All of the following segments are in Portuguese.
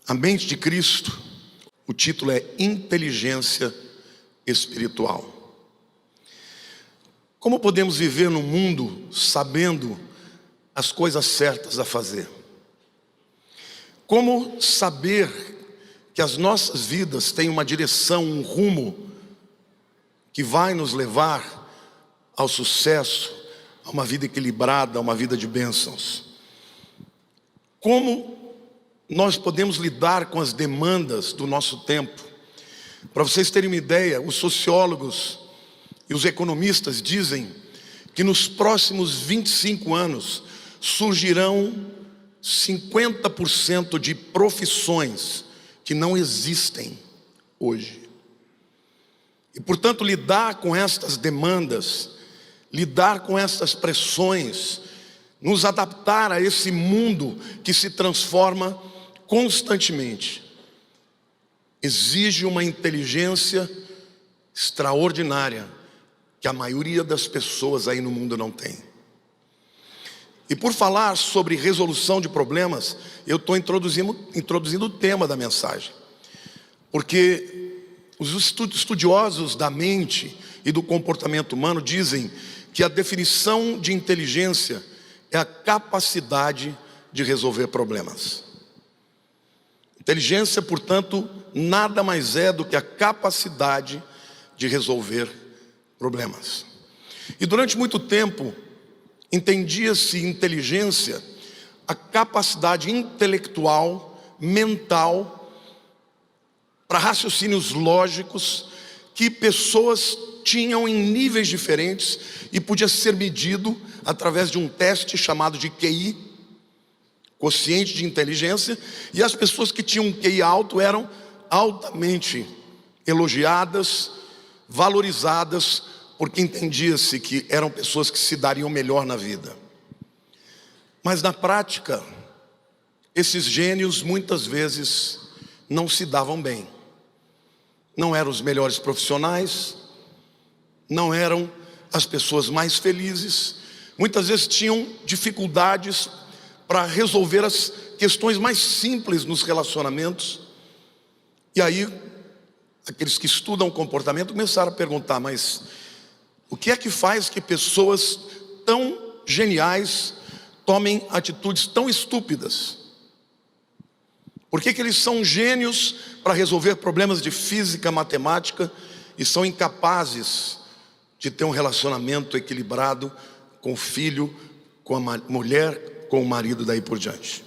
A mente de Cristo, o título é Inteligência Espiritual. Como podemos viver no mundo sabendo as coisas certas a fazer? Como saber que as nossas vidas têm uma direção, um rumo que vai nos levar ao sucesso, a uma vida equilibrada, a uma vida de bênçãos? Como nós podemos lidar com as demandas do nosso tempo? Para vocês terem uma ideia, os sociólogos e os economistas dizem que nos próximos 25 anos surgirão 50% de profissões que não existem hoje. E, portanto, lidar com estas demandas, lidar com estas pressões, nos adaptar a esse mundo que se transforma constantemente, exige uma inteligência extraordinária que a maioria das pessoas aí no mundo não tem. E por falar sobre resolução de problemas, eu estou introduzindo o tema da mensagem, porque os estudiosos da mente e do comportamento humano dizem que a definição de inteligência é a capacidade de resolver problemas. Inteligência, portanto, nada mais é do que a capacidade de resolver problemas. E durante muito tempo, entendia-se inteligência a capacidade intelectual, mental, para raciocínios lógicos que pessoas tinham em níveis diferentes e podia ser medido através de um teste chamado de QI, quociente de inteligência, e as pessoas que tinham um QI alto eram altamente elogiadas, valorizadas, porque entendia-se que eram pessoas que se dariam melhor na vida. Mas na prática, esses gênios muitas vezes não se davam bem. Não eram os melhores profissionais, não eram as pessoas mais felizes, muitas vezes tinham dificuldades para resolver as questões mais simples nos relacionamentos. E aí, aqueles que estudam o comportamento começaram a perguntar, mas o que é que faz que pessoas tão geniais tomem atitudes tão estúpidas? Por que eles são gênios para resolver problemas de física, matemática, e são incapazes de ter um relacionamento equilibrado com o filho, com a mulher, com o marido, daí por diante?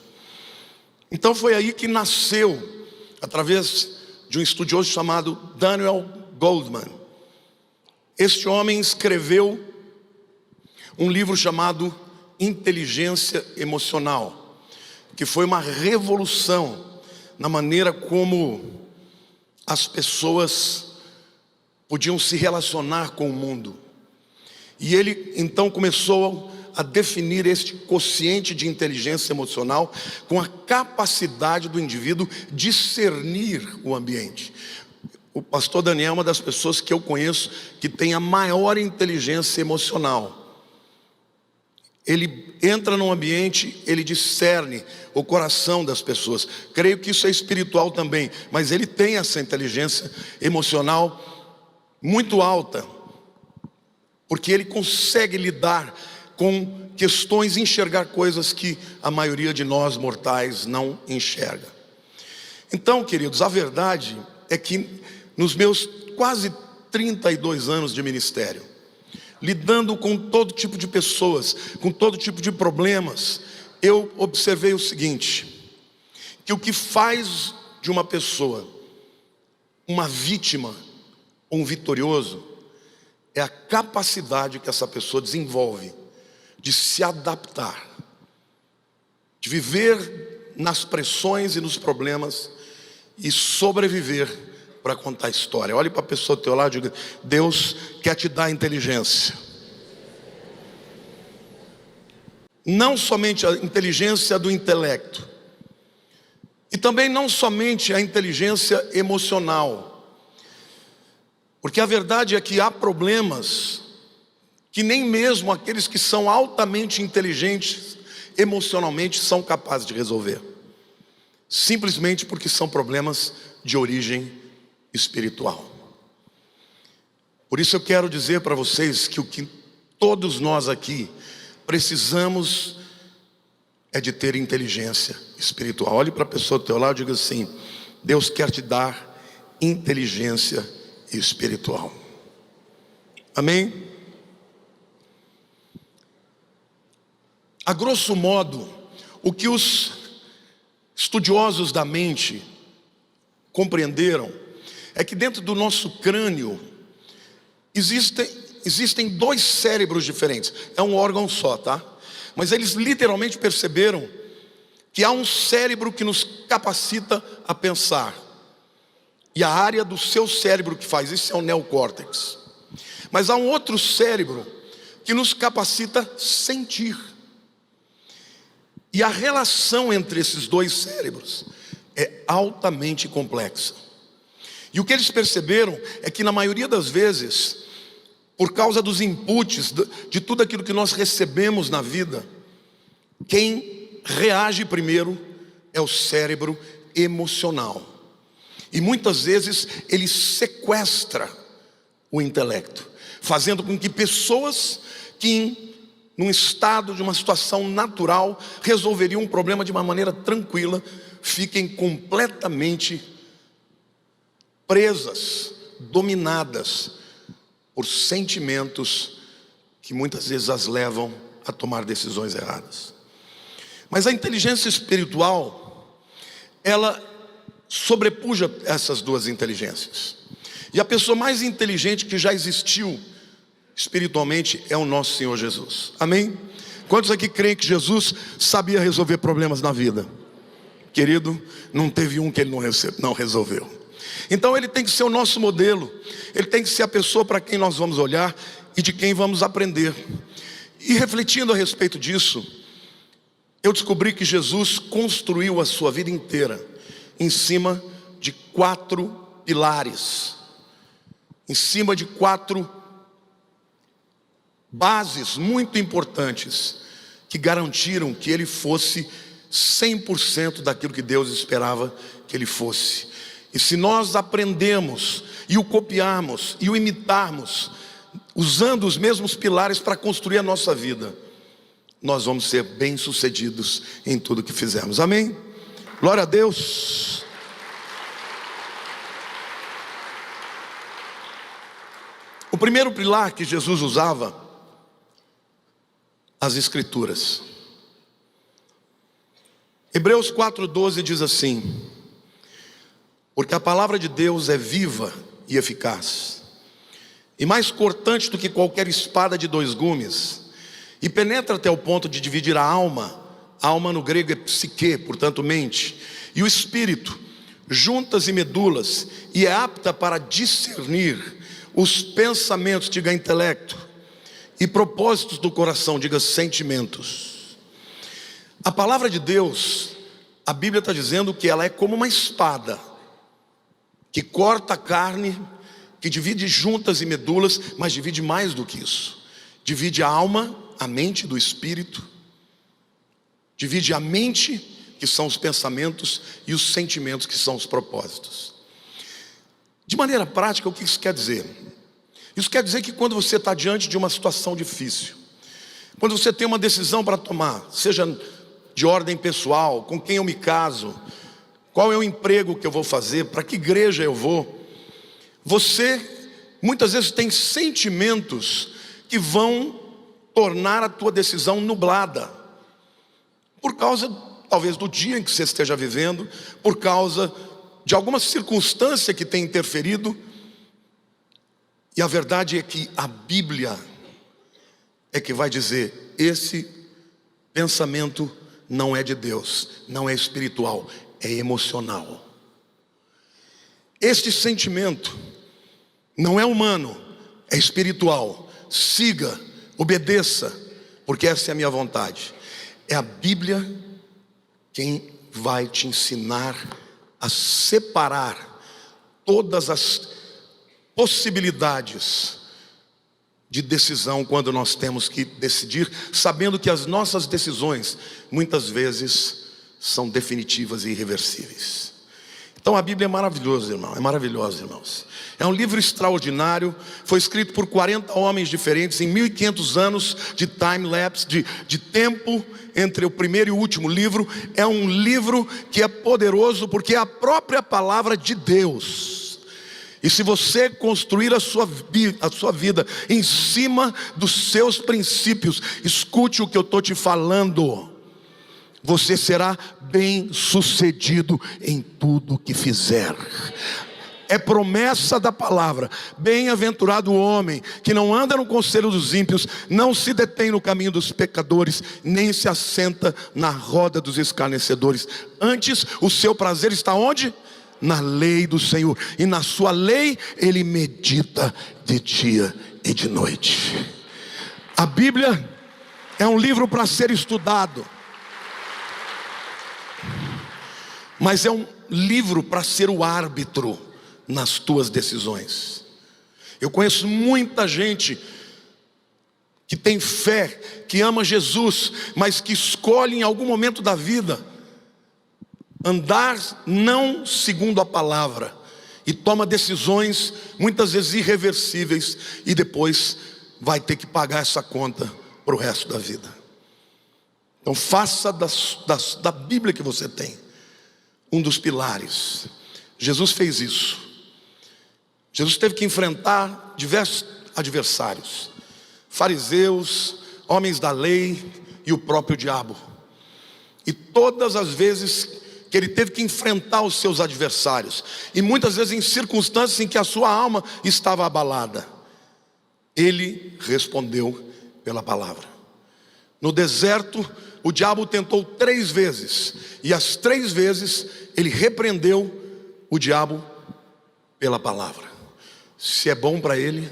Então foi aí que nasceu, através de um estudioso chamado Daniel Goleman. Este homem escreveu um livro chamado Inteligência Emocional, que foi uma revolução na maneira como as pessoas podiam se relacionar com o mundo. E ele então começou a definir este quociente de inteligência emocional com a capacidade do indivíduo discernir o ambiente. O pastor Daniel é uma das pessoas que eu conheço que tem a maior inteligência emocional. Ele entra num ambiente, ele discerne o coração das pessoas. Creio que isso é espiritual também, mas ele tem essa inteligência emocional muito alta, porque ele consegue lidar com questões, enxergar coisas que a maioria de nós mortais não enxerga. Então, queridos, a verdade é que nos meus quase 32 anos de ministério, lidando com todo tipo de pessoas, com todo tipo de problemas, eu observei o seguinte, que o que faz de uma pessoa uma vítima ou um vitorioso é a capacidade que essa pessoa desenvolve de se adaptar, de viver nas pressões e nos problemas e sobreviver para contar a história. Olhe para a pessoa do teu lado e diga: Deus quer te dar inteligência. Não somente a inteligência do intelecto, e também não somente a inteligência emocional, porque a verdade é que há problemas que nem mesmo aqueles que são altamente inteligentes emocionalmente são capazes de resolver. simplesmente porque são problemas de origem espiritual. Por isso eu quero dizer para vocês que o que todos nós aqui precisamos é de ter inteligência espiritual. Olhe para a pessoa do teu lado e diga assim: Deus quer te dar inteligência espiritual. Amém? A grosso modo, o que os estudiosos da mente compreenderam é que dentro do nosso crânio existem dois cérebros diferentes. É um órgão só, tá? Mas eles literalmente perceberam que há um cérebro que nos capacita a pensar. E a área do seu cérebro que faz isso é o neocórtex. Mas há um outro cérebro que nos capacita a sentir. E a relação entre esses dois cérebros é altamente complexa. E o que eles perceberam é que na maioria das vezes, por causa dos inputs, de tudo aquilo que nós recebemos na vida, quem reage primeiro é o cérebro emocional. E muitas vezes ele sequestra o intelecto, fazendo com que pessoas que num estado de uma situação natural resolveriam um problema de uma maneira tranquila, fiquem completamente presas, dominadas por sentimentos que muitas vezes as levam a tomar decisões erradas. Mas a inteligência espiritual, ela sobrepuja essas duas inteligências. E a pessoa mais inteligente que já existiu espiritualmente é o nosso Senhor Jesus. Amém? Quantos aqui creem que Jesus sabia resolver problemas na vida? Querido, não teve um que ele não resolveu. Então ele tem que ser o nosso modelo. Ele tem que ser a pessoa para quem nós vamos olhar e de quem vamos aprender. E refletindo a respeito disso, eu descobri que Jesus construiu a sua vida inteira em cima de 4 pilares, em cima de 4 bases muito importantes que garantiram que ele fosse 100% daquilo que Deus esperava que ele fosse. E se nós aprendemos e o copiarmos e o imitarmos, usando os mesmos pilares para construir a nossa vida, nós vamos ser bem-sucedidos em tudo que fizermos. Amém? Glória a Deus. O primeiro pilar que Jesus usava, as Escrituras. Hebreus 4:12 diz assim: porque a palavra de Deus é viva e eficaz, e mais cortante do que qualquer espada de 2 gumes, e penetra até o ponto de dividir a alma no grego é psique, portanto mente, e o espírito, juntas e medulas, e é apta para discernir os pensamentos, diga intelecto, e propósitos do coração, diga sentimentos. A palavra de Deus, a Bíblia está dizendo que ela é como uma espada, que corta a carne, que divide juntas e medulas, mas divide mais do que isso. Divide a alma, a mente do espírito, divide a mente, que são os pensamentos, e os sentimentos, que são os propósitos. De maneira prática, o que isso quer dizer? Isso quer dizer que quando você está diante de uma situação difícil, quando você tem uma decisão para tomar, seja de ordem pessoal, com quem eu me caso, qual é o emprego que eu vou fazer, para que igreja eu vou, você muitas vezes tem sentimentos que vão tornar a tua decisão nublada, por causa talvez do dia em que você esteja vivendo, por causa de alguma circunstância que tenha interferido. E a verdade é que a Bíblia é que vai dizer: esse pensamento não é de Deus, não é espiritual, é emocional. Este sentimento não é humano, é espiritual. Siga, obedeça, porque essa é a minha vontade. É a Bíblia quem vai te ensinar a separar todas as possibilidades de decisão quando nós temos que decidir, sabendo que as nossas decisões muitas vezes são definitivas e irreversíveis. Então a Bíblia é maravilhosa, irmão, é maravilhosa, irmãos. É um livro extraordinário, foi escrito por 40 homens diferentes, em 1500 anos de time-lapse, de tempo entre o primeiro e o último livro. É um livro que é poderoso, porque é a própria palavra de Deus. E se você construir a sua vida em cima dos seus princípios, escute o que eu estou te falando, você será bem sucedido em tudo que fizer. É promessa da palavra. Bem-aventurado o homem que não anda no conselho dos ímpios, não se detém no caminho dos pecadores, nem se assenta na roda dos escarnecedores. Antes, o seu prazer está onde? Na lei do Senhor, e na sua lei ele medita de dia e de noite. A Bíblia é um livro para ser estudado, mas é um livro para ser o árbitro nas tuas decisões. Eu conheço muita gente que tem fé, que ama Jesus, mas que escolhe em algum momento da vida andar não segundo a palavra, e toma decisões muitas vezes irreversíveis, e depois vai ter que pagar essa conta para o resto da vida. Então faça da Bíblia que você tem um dos pilares. Jesus fez isso. Jesus teve que enfrentar diversos adversários, fariseus, homens da lei e o próprio diabo. E todas as vezes que ele teve que enfrentar os seus adversários, e muitas vezes em circunstâncias em que a sua alma estava abalada, ele respondeu pela palavra. No deserto, o diabo tentou 3 vezes, e as 3 vezes ele repreendeu o diabo pela palavra. Se é bom para ele,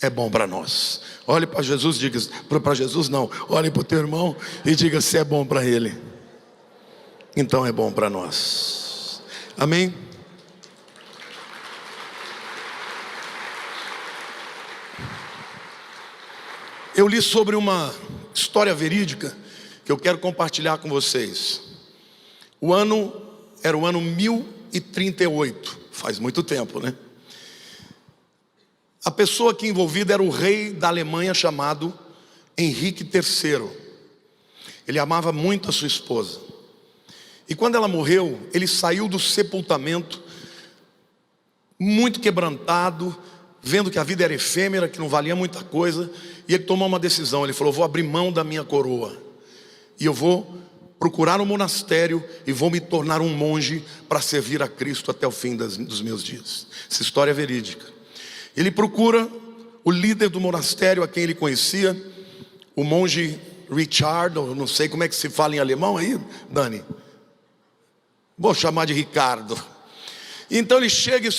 é bom para nós. Olhe para Jesus, diga para Jesus não, olhe para o teu irmão e diga: se é bom para ele, então é bom para nós. Amém? Eu li sobre uma história verídica que eu quero compartilhar com vocês. O ano era o ano 1038, faz muito tempo, né? A pessoa aqui envolvida era o rei da Alemanha chamado Henrique III. Ele amava muito a sua esposa. E quando ela morreu, ele saiu do sepultamento muito quebrantado, vendo que a vida era efêmera, que não valia muita coisa, e ele tomou uma decisão. Ele falou: vou abrir mão da minha coroa, e eu vou procurar um monastério, e vou me tornar um monge para servir a Cristo até o fim dos meus dias. Essa história é verídica. Ele procura o líder do monastério, a quem ele conhecia, o monge Richard, eu não sei como é que se fala em alemão aí, Dani, vou chamar de Ricardo. Então ele chega,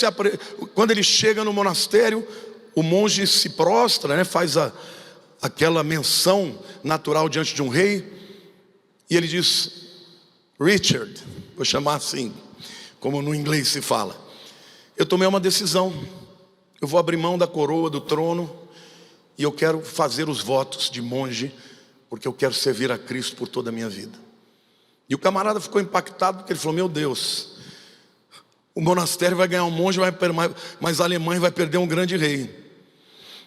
quando ele chega no monastério, o monge se prostra, né, faz aquela menção natural diante de um rei, e ele diz: Richard, vou chamar assim, como no inglês se fala, eu tomei uma decisão, eu vou abrir mão da coroa, do trono, e eu quero fazer os votos de monge, porque eu quero servir a Cristo por toda a minha vida. E o camarada ficou impactado, porque ele falou: meu Deus, o monastério vai ganhar um monge, mas a Alemanha vai perder um grande rei.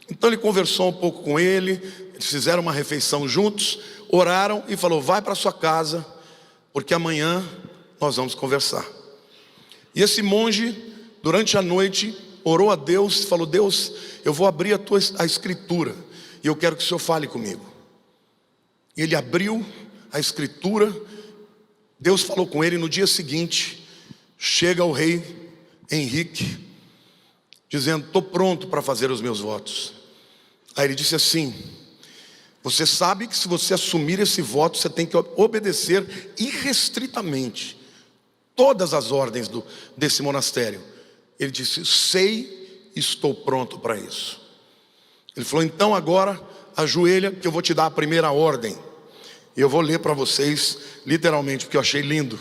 Então ele conversou um pouco com ele, eles fizeram uma refeição juntos, oraram e falou: vai para sua casa, porque amanhã nós vamos conversar. E esse monge, durante a noite, orou a Deus e falou: Deus, eu vou abrir a escritura, e eu quero que o Senhor fale comigo. E ele abriu a escritura. Deus falou com ele. No dia seguinte, chega o rei Henrique, dizendo: estou pronto para fazer os meus votos. Aí ele disse assim: você sabe que se você assumir esse voto, você tem que obedecer irrestritamente todas as ordens desse monastério. Ele disse: sei, estou pronto para isso. Ele falou: então agora ajoelha, que eu vou te dar a primeira ordem. E eu vou ler para vocês literalmente, porque eu achei lindo.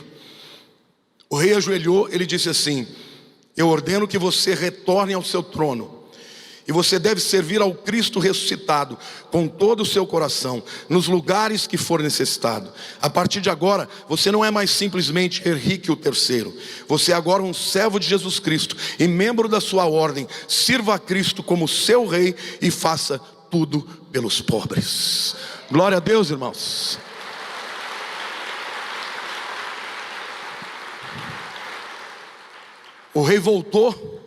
O rei ajoelhou, ele disse assim: eu ordeno que você retorne ao seu trono. E você deve servir ao Cristo ressuscitado com todo o seu coração, nos lugares que for necessitado. A partir de agora, você não é mais simplesmente Henrique o terceiro. Você é agora um servo de Jesus Cristo e membro da sua ordem. Sirva a Cristo como seu rei e faça tudo pelos pobres. Glória a Deus, irmãos. O rei voltou,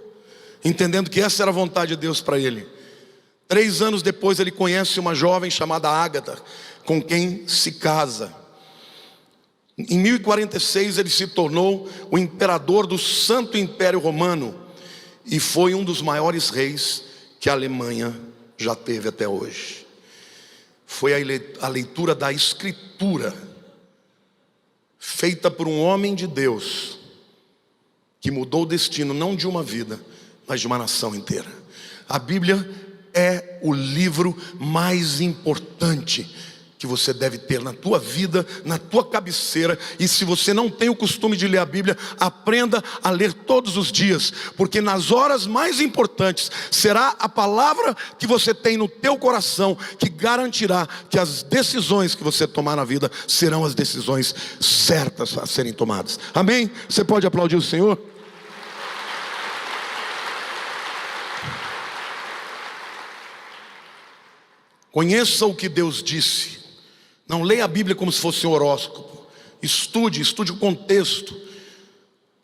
entendendo que essa era a vontade de Deus para ele. 3 anos depois ele conhece uma jovem chamada Ágata, com quem se casa. Em 1046 ele se tornou o imperador do Santo Império Romano e foi um dos maiores reis que a Alemanha já teve até hoje. Foi a leitura da Escritura, feita por um homem de Deus, que mudou o destino não de uma vida, mas de uma nação inteira. A Bíblia é o livro mais importante que você deve ter na tua vida, na tua cabeceira. E se você não tem o costume de ler a Bíblia, aprenda a ler todos os dias, porque nas horas mais importantes será a palavra que você tem no teu coração que garantirá que as decisões que você tomar na vida serão as decisões certas a serem tomadas. Amém? Você pode aplaudir o Senhor? Conheça o que Deus disse. Não leia a Bíblia como se fosse um horóscopo. Estude o contexto.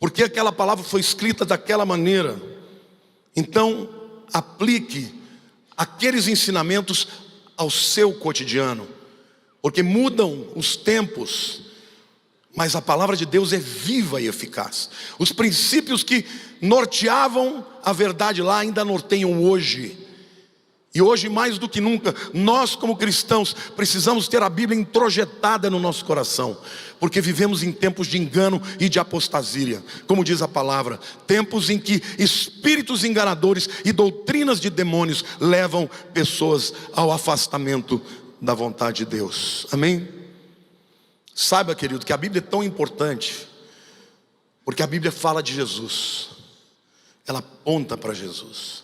Porque aquela palavra foi escrita daquela maneira. Então, aplique aqueles ensinamentos ao seu cotidiano. Porque mudam os tempos, mas a palavra de Deus é viva e eficaz. Os princípios que norteavam a verdade lá ainda norteiam hoje. E hoje, mais do que nunca, nós como cristãos precisamos ter a Bíblia introjetada no nosso coração, porque vivemos em tempos de engano e de apostasia, como diz a palavra, tempos em que espíritos enganadores e doutrinas de demônios levam pessoas ao afastamento da vontade de Deus. Amém? Saiba, querido, que a Bíblia é tão importante, porque a Bíblia fala de Jesus, ela aponta para Jesus.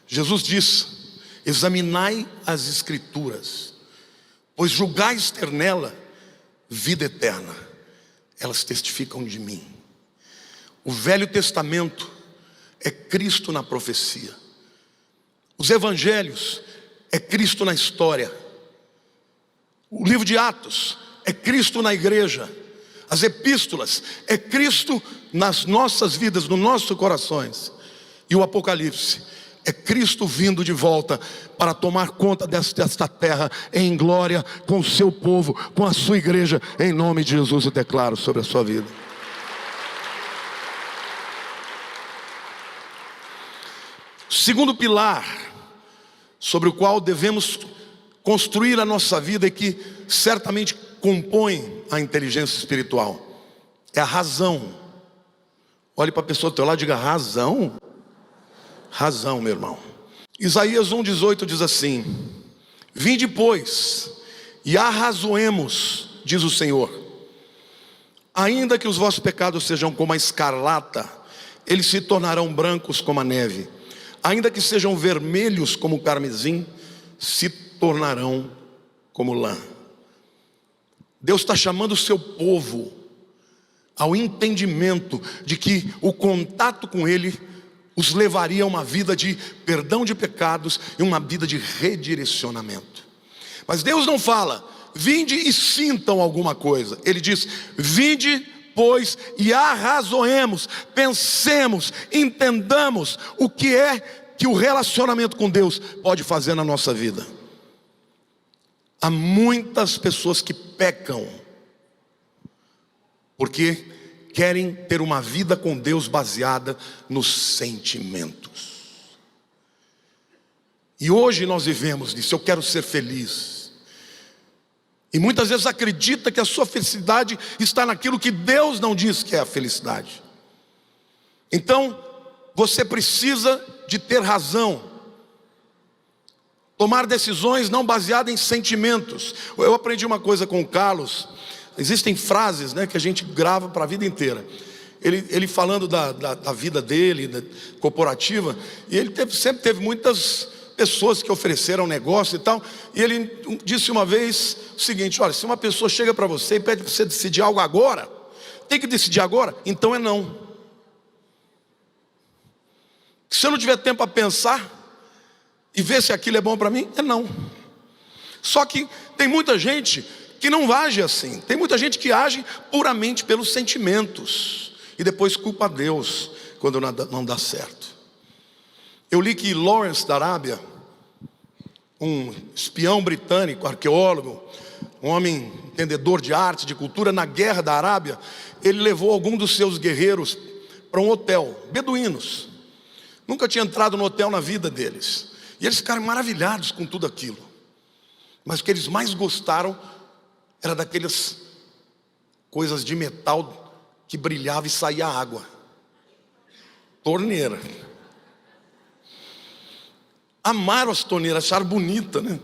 Jesus diz: examinai as Escrituras, pois julgais ter nela vida eterna, elas testificam de mim. O Velho Testamento é Cristo na profecia, os Evangelhos é Cristo na história, o livro de Atos é Cristo na igreja, as epístolas é Cristo nas nossas vidas, nos nossos corações, e o Apocalipse é Cristo vindo de volta para tomar conta desta terra em glória com o seu povo, com a sua igreja. Em nome de Jesus eu declaro sobre a sua vida. Segundo pilar sobre o qual devemos construir a nossa vida e que certamente compõe a inteligência espiritual é a razão. Olhe para a pessoa do teu lado e diga: razão? Razão, meu irmão. Isaías 1,18 diz assim: vinde, pois, e arrazoemos, diz o Senhor. Ainda que os vossos pecados sejam como a escarlata, eles se tornarão brancos como a neve. Ainda que sejam vermelhos como o carmesim, se tornarão como lã. Deus está chamando o seu povo ao entendimento de que o contato com Ele os levaria a uma vida de perdão de pecados e uma vida de redirecionamento. Mas Deus não fala: vinde e sintam alguma coisa. Ele diz: vinde, pois, e arrazoemos, pensemos, entendamos o que é que o relacionamento com Deus pode fazer na nossa vida. Há muitas pessoas que pecam porque querem ter uma vida com Deus baseada nos sentimentos. E hoje nós vivemos nisso. Eu quero ser feliz. E muitas vezes acredita que a sua felicidade está naquilo que Deus não diz que é a felicidade. Então, você precisa de ter razão. Tomar decisões não baseadas em sentimentos. Eu aprendi uma coisa com o Carlos. Existem frases, que a gente grava para a vida inteira. ele falando da vida dele, corporativa, e ele sempre teve muitas pessoas que ofereceram negócio e tal, e ele disse uma vez o seguinte: olha, se uma pessoa chega para você e pede para você decidir algo agora, tem que decidir agora, então é não. Se eu não tiver tempo para pensar e ver se aquilo é bom para mim, é não. Só que tem muita gente que não age assim. Tem muita gente que age puramente pelos sentimentos e depois culpa a Deus quando não dá certo. Eu li que Lawrence da Arábia, um espião britânico, arqueólogo, um homem entendedor de arte, de cultura, na guerra da Arábia, ele levou algum dos seus guerreiros para um hotel, beduínos. Nunca tinha entrado no hotel na vida deles. E eles ficaram maravilhados com tudo aquilo. Mas o que eles mais gostaram era daquelas coisas de metal que brilhava e saía água. Torneira. Amaram as torneiras, acharam bonita, né?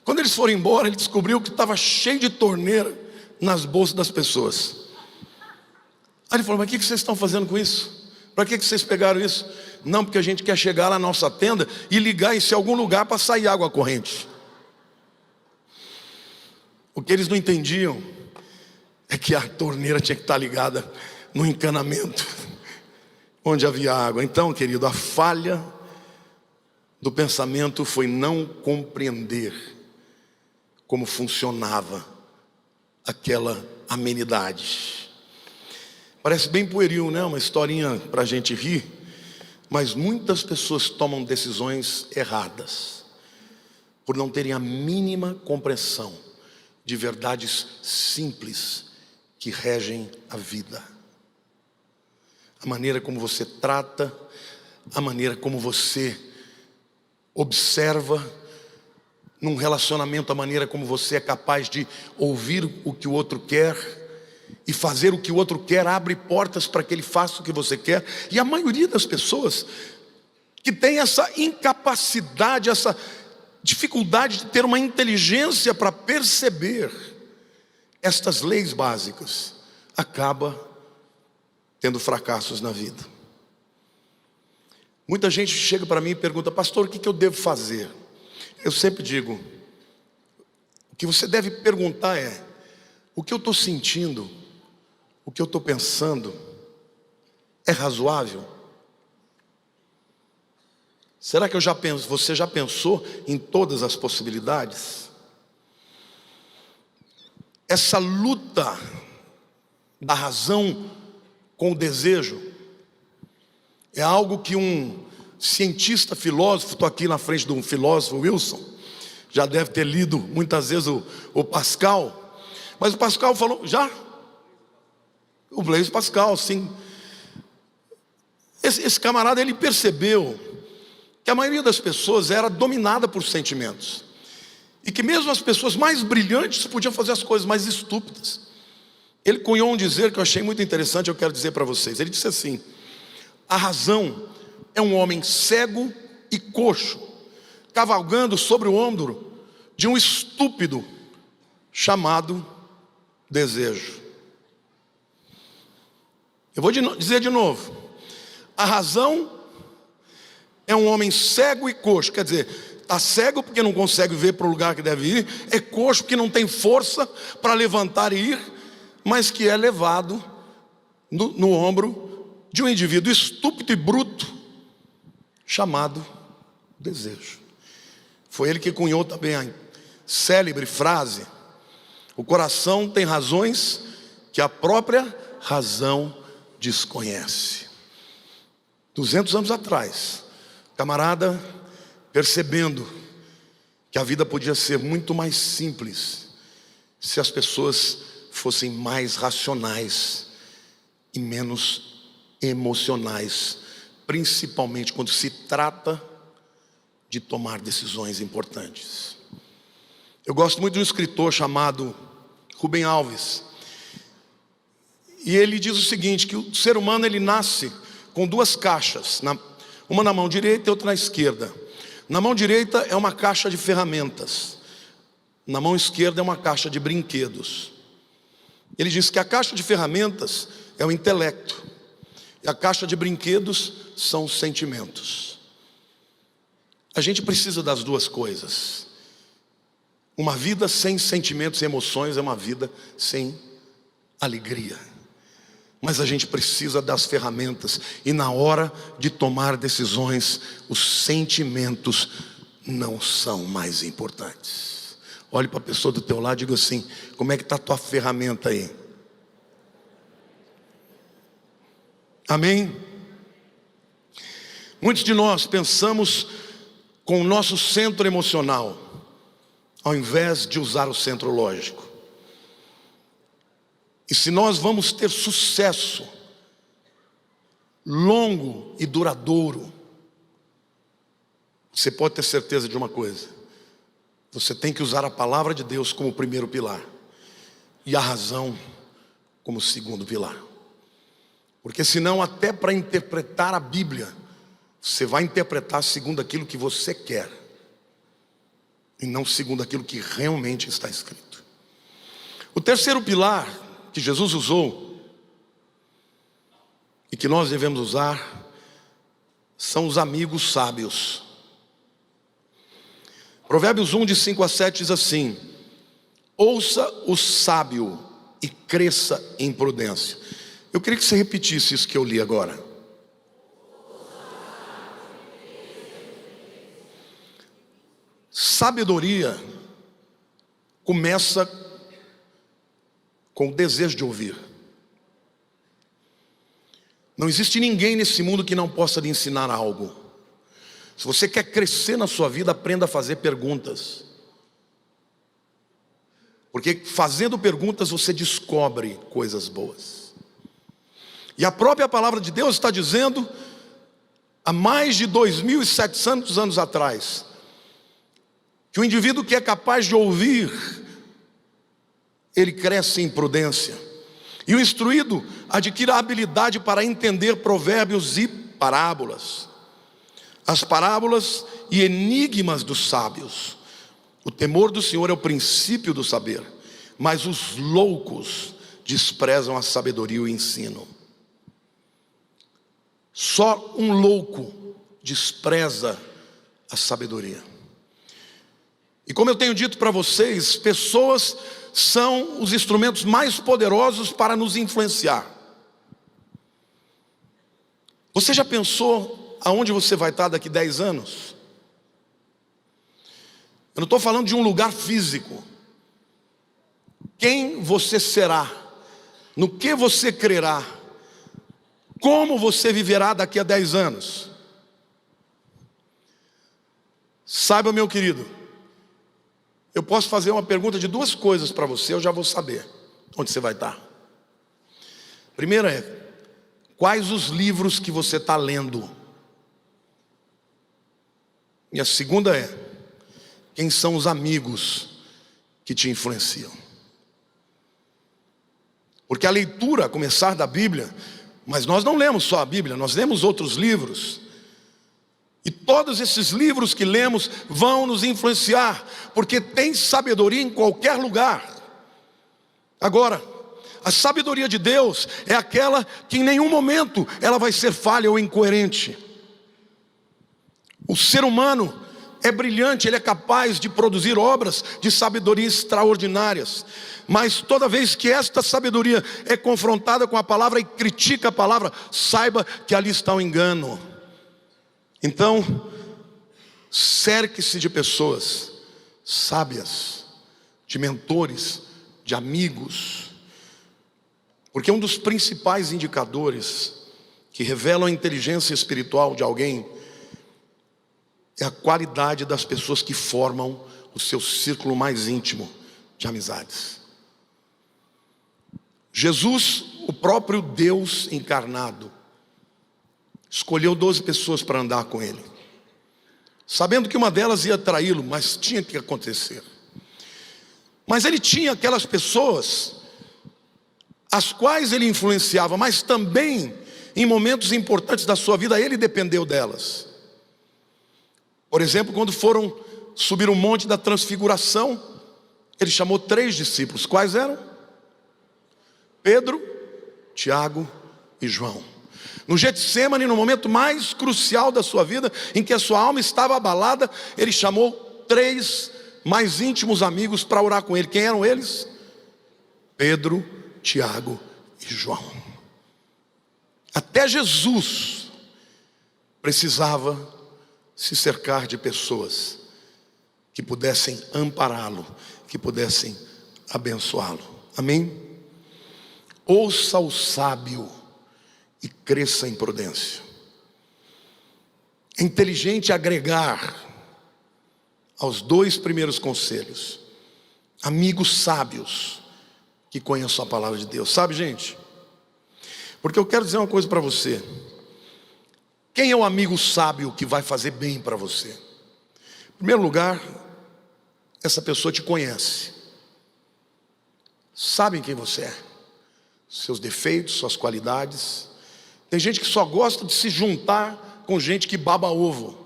Quando eles foram embora, ele descobriu que estava cheio de torneira nas bolsas das pessoas. Aí ele falou: mas o que vocês estão fazendo com isso? Para que vocês pegaram isso? Não, porque a gente quer chegar lá na nossa tenda e ligar isso em algum lugar para sair água corrente. O que eles não entendiam é que a torneira tinha que estar ligada no encanamento onde havia água. Então, querido, a falha do pensamento foi não compreender como funcionava aquela amenidade. Parece bem pueril, né? Uma historinha para a gente rir, mas muitas pessoas tomam decisões erradas por não terem a mínima compreensão de verdades simples que regem a vida. A maneira como você trata, a maneira como você observa num relacionamento, a maneira como você é capaz de ouvir o que o outro quer e fazer o que o outro quer, abre portas para que ele faça o que você quer. E a maioria das pessoas que tem essa incapacidade, essa dificuldade de ter uma inteligência para perceber estas leis básicas, acaba tendo fracassos na vida. Muita gente chega para mim e pergunta: pastor, o que eu devo fazer? Eu sempre digo, o que você deve perguntar é: o que eu estou sentindo, o que eu estou pensando, é razoável? Será que você já pensou em todas as possibilidades? Essa luta da razão com o desejo é algo que um cientista, filósofo, estou aqui na frente de um filósofo, Wilson, já deve ter lido muitas vezes o Pascal, mas o Pascal falou, já? O Blaise Pascal, sim. Esse camarada, ele percebeu que a maioria das pessoas era dominada por sentimentos, e que mesmo as pessoas mais brilhantes podiam fazer as coisas mais estúpidas. Ele cunhou um dizer que eu achei muito interessante, eu quero dizer para vocês. Ele disse assim: a razão é um homem cego e coxo, cavalgando sobre o ombro de um estúpido chamado desejo. Eu vou dizer de novo: a razão é um homem cego e coxo, quer dizer, está cego porque não consegue ver para o lugar que deve ir, é coxo porque não tem força para levantar e ir, mas que é levado no ombro de um indivíduo estúpido e bruto chamado desejo. Foi ele que cunhou também a célebre frase: o coração tem razões que a própria razão desconhece. 200 anos atrás, camarada, percebendo que a vida podia ser muito mais simples se as pessoas fossem mais racionais e menos emocionais, principalmente quando se trata de tomar decisões importantes. Eu gosto muito de um escritor chamado Rubem Alves, e ele diz o seguinte, que o ser humano ele nasce com duas caixas, uma na mão direita e outra na esquerda. Na mão direita é uma caixa de ferramentas, na mão esquerda é uma caixa de brinquedos. Ele diz que a caixa de ferramentas é o intelecto. E a caixa de brinquedos são os sentimentos. A gente precisa das duas coisas. Uma vida sem sentimentos e emoções é uma vida sem alegria. Mas a gente precisa das ferramentas. E na hora de tomar decisões, os sentimentos não são mais importantes. Olhe para a pessoa do teu lado e diga assim: como é que está a tua ferramenta aí? Amém? Muitos de nós pensamos com o nosso centro emocional, ao invés de usar o centro lógico. E se nós vamos ter sucesso longo e duradouro, você pode ter certeza de uma coisa: você tem que usar a palavra de Deus como primeiro pilar e a razão como segundo pilar. Porque senão, até para interpretar a Bíblia, você vai interpretar segundo aquilo que você quer e não segundo aquilo que realmente está escrito. O terceiro pilar que Jesus usou e que nós devemos usar são os amigos sábios. Provérbios 1, de 5 a 7 diz assim: ouça o sábio e cresça em prudência. Eu queria que você repetisse isso que eu li agora. Sabedoria começa com o desejo de ouvir. Não existe ninguém nesse mundo que não possa lhe ensinar algo. Se você quer crescer na sua vida, aprenda a fazer perguntas. Porque fazendo perguntas você descobre coisas boas. E a própria palavra de Deus está dizendo, há mais de 2.700 anos atrás, que o indivíduo que é capaz de ouvir, ele cresce em prudência. E o instruído adquire a habilidade para entender provérbios e parábolas. As parábolas e enigmas dos sábios. O temor do Senhor é o princípio do saber, mas os loucos desprezam a sabedoria e o ensino. Só um louco despreza a sabedoria. E como eu tenho dito para vocês, pessoas são os instrumentos mais poderosos para nos influenciar. Você já pensou aonde você vai estar daqui 10 anos? Eu não estou falando de um lugar físico. Quem você será? No que você crerá? Como você viverá daqui a 10 anos? Saiba, meu querido, eu posso fazer uma pergunta de duas coisas para você, eu já vou saber onde você vai estar. Primeira é: quais os livros que você está lendo? E a segunda é: quem são os amigos que te influenciam? Porque a leitura, a começar da Bíblia, mas nós não lemos só a Bíblia, nós lemos outros livros. E todos esses livros que lemos vão nos influenciar, porque tem sabedoria em qualquer lugar. Agora, a sabedoria de Deus é aquela que em nenhum momento ela vai ser falha ou incoerente. O ser humano é brilhante, ele é capaz de produzir obras de sabedoria extraordinárias. Mas toda vez que esta sabedoria é confrontada com a palavra e critica a palavra, saiba que ali está o engano. Então, cerque-se de pessoas sábias, de mentores, de amigos. Porque um dos principais indicadores que revelam a inteligência espiritual de alguém é a qualidade das pessoas que formam o seu círculo mais íntimo de amizades. Jesus, o próprio Deus encarnado, escolheu 12 pessoas para andar com ele, sabendo que uma delas ia traí-lo, mas tinha que acontecer. Mas ele tinha aquelas pessoas as quais ele influenciava, mas também em momentos importantes da sua vida ele dependeu delas. Por exemplo, quando foram subir o monte da transfiguração, ele chamou 3 discípulos. Quais eram? Pedro, Tiago e João. No Getsêmani, no momento mais crucial da sua vida, em que a sua alma estava abalada, ele chamou 3 mais íntimos amigos para orar com ele. Quem eram eles? Pedro, Tiago e João. Até Jesus precisava se cercar de pessoas que pudessem ampará-lo, que pudessem abençoá-lo. Amém? Ouça o sábio e cresça em prudência. É inteligente agregar aos 2 primeiros conselhos amigos sábios que conheçam a palavra de Deus. Sabe, gente? Porque eu quero dizer uma coisa para você. Quem é o amigo sábio que vai fazer bem para você? Em primeiro lugar, essa pessoa te conhece. Sabe quem você é, seus defeitos, suas qualidades. Tem gente que só gosta de se juntar com gente que baba ovo,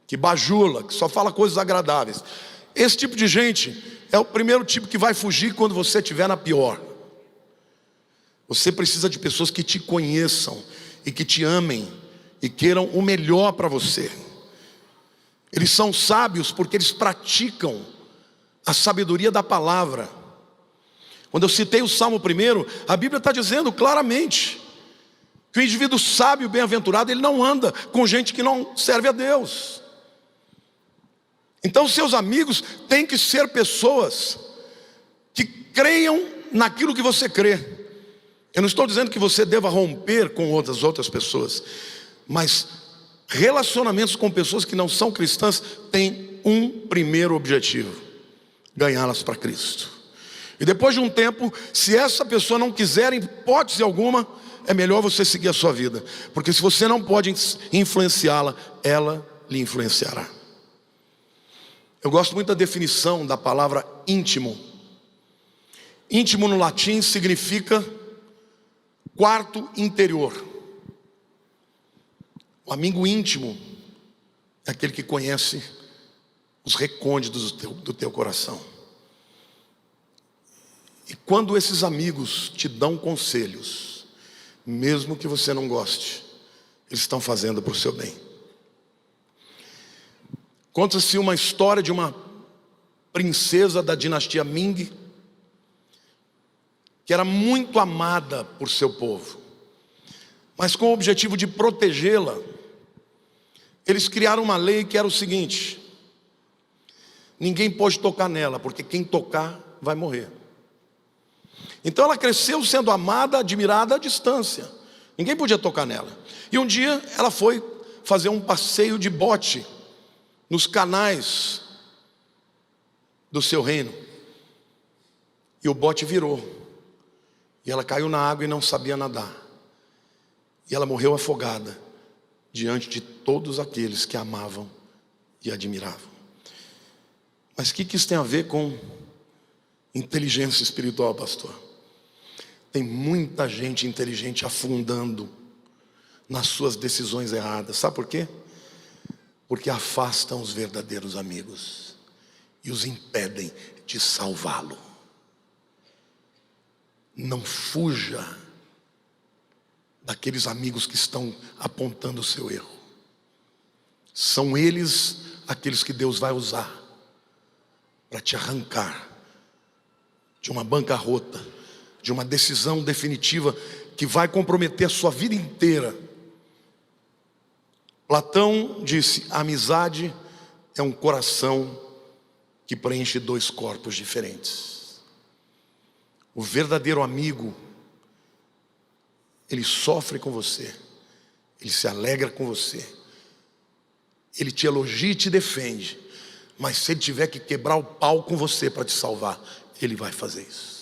que bajula, que só fala coisas agradáveis. Esse tipo de gente é o primeiro tipo que vai fugir quando você estiver na pior. Você precisa de pessoas que te conheçam e que te amem e queiram o melhor para você. Eles são sábios porque eles praticam a sabedoria da palavra. Quando eu citei o Salmo 1, a Bíblia está dizendo claramente que o indivíduo sábio, bem-aventurado, ele não anda com gente que não serve a Deus. Então seus amigos têm que ser pessoas que creiam naquilo que você crê. Eu não estou dizendo que você deva romper com outras pessoas, mas relacionamentos com pessoas que não são cristãs têm um primeiro objetivo: ganhá-las para Cristo. E depois de um tempo, se essa pessoa não quiser, em hipótese alguma, é melhor você seguir a sua vida, porque se você não pode influenciá-la, ela lhe influenciará. Eu gosto muito da definição da palavra íntimo. Íntimo no latim significa quarto interior. O amigo íntimo é aquele que conhece os recônditos do teu coração. E quando esses amigos te dão conselhos, mesmo que você não goste, eles estão fazendo para o seu bem. Conta-se uma história de uma princesa da dinastia Ming, que era muito amada por seu povo, mas com o objetivo de protegê-la, eles criaram uma lei que era o seguinte: ninguém pode tocar nela, porque quem tocar vai morrer. Então ela cresceu sendo amada, admirada à distância. Ninguém podia tocar nela. E um dia ela foi fazer um passeio de bote nos canais do seu reino. E o bote virou. E ela caiu na água e não sabia nadar. E ela morreu afogada diante de todos aqueles que a amavam e admiravam. Mas o que isso tem a ver com inteligência espiritual, pastor? Tem muita gente inteligente afundando nas suas decisões erradas. Sabe por quê? Porque afastam os verdadeiros amigos e os impedem de salvá-lo. Não fuja daqueles amigos que estão apontando o seu erro. São eles aqueles que Deus vai usar para te arrancar de uma bancarrota, de uma decisão definitiva que vai comprometer a sua vida inteira. Platão disse: a amizade é um coração que preenche 2 corpos diferentes. O verdadeiro amigo, ele sofre com você, ele se alegra com você, ele te elogia e te defende, mas se ele tiver que quebrar o pau com você para te salvar, ele vai fazer isso.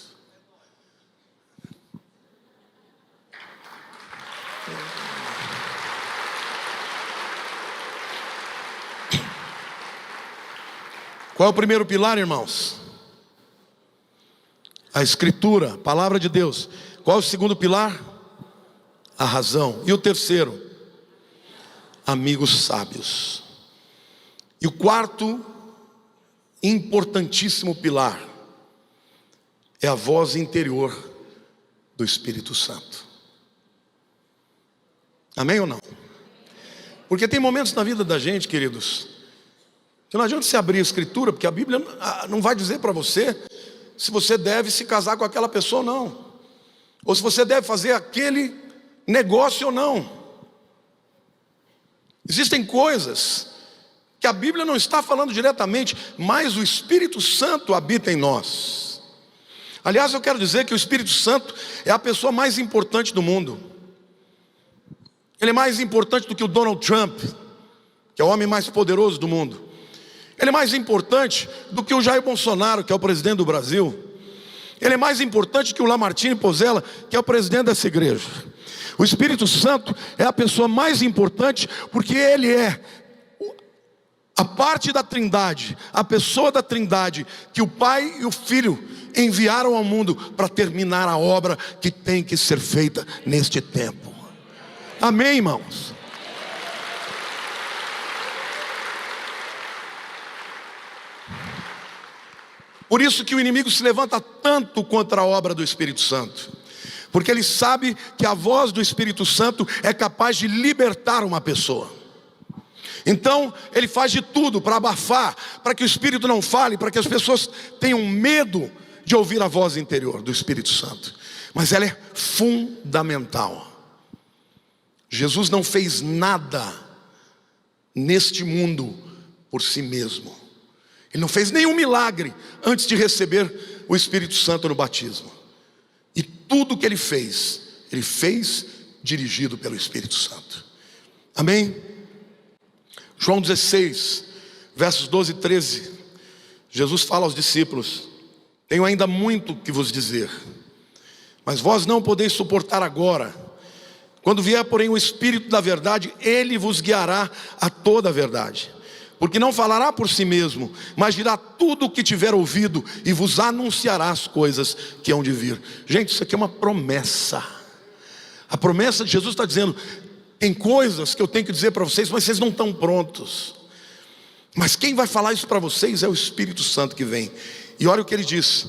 Qual é o primeiro pilar, irmãos? A Escritura, a palavra de Deus. Qual é o segundo pilar? A razão. E o terceiro? Amigos sábios. E o quarto, importantíssimo pilar, é a voz interior do Espírito Santo. Amém ou não? Porque tem momentos na vida da gente, queridos, que não adianta você abrir a escritura, porque a Bíblia não vai dizer para você se você deve se casar com aquela pessoa ou não, ou se você deve fazer aquele negócio ou não. Existem coisas que a Bíblia não está falando diretamente, mas o Espírito Santo habita em nós. Aliás, eu quero dizer que o Espírito Santo é a pessoa mais importante do mundo. Ele é mais importante do que o Donald Trump, que é o homem mais poderoso do mundo. Ele é mais importante do que o Jair Bolsonaro, que é o presidente do Brasil. Ele é mais importante que o Lamartine Pozzella, que é o presidente dessa igreja. O Espírito Santo é a pessoa mais importante, porque ele é a parte da Trindade, a pessoa da Trindade, que o Pai e o Filho enviaram ao mundo para terminar a obra que tem que ser feita neste tempo. Amém, irmãos? Por isso que o inimigo se levanta tanto contra a obra do Espírito Santo, porque ele sabe que a voz do Espírito Santo é capaz de libertar uma pessoa. Então ele faz de tudo para abafar, para que o Espírito não fale, para que as pessoas tenham medo de ouvir a voz interior do Espírito Santo. Mas ela é fundamental. Jesus não fez nada neste mundo por si mesmo. Ele não fez nenhum milagre antes de receber o Espírito Santo no batismo. E tudo que ele fez dirigido pelo Espírito Santo. Amém? João 16, versos 12 e 13. Jesus fala aos discípulos: tenho ainda muito que vos dizer, mas vós não podeis suportar agora. Quando vier, porém, o Espírito da verdade, ele vos guiará a toda a verdade. Porque não falará por si mesmo, mas dirá tudo o que tiver ouvido e vos anunciará as coisas que hão de vir. Gente, isso aqui é uma promessa. A promessa de Jesus está dizendo: tem coisas que eu tenho que dizer para vocês, mas vocês não estão prontos. Mas quem vai falar isso para vocês é o Espírito Santo que vem. E olha o que ele diz: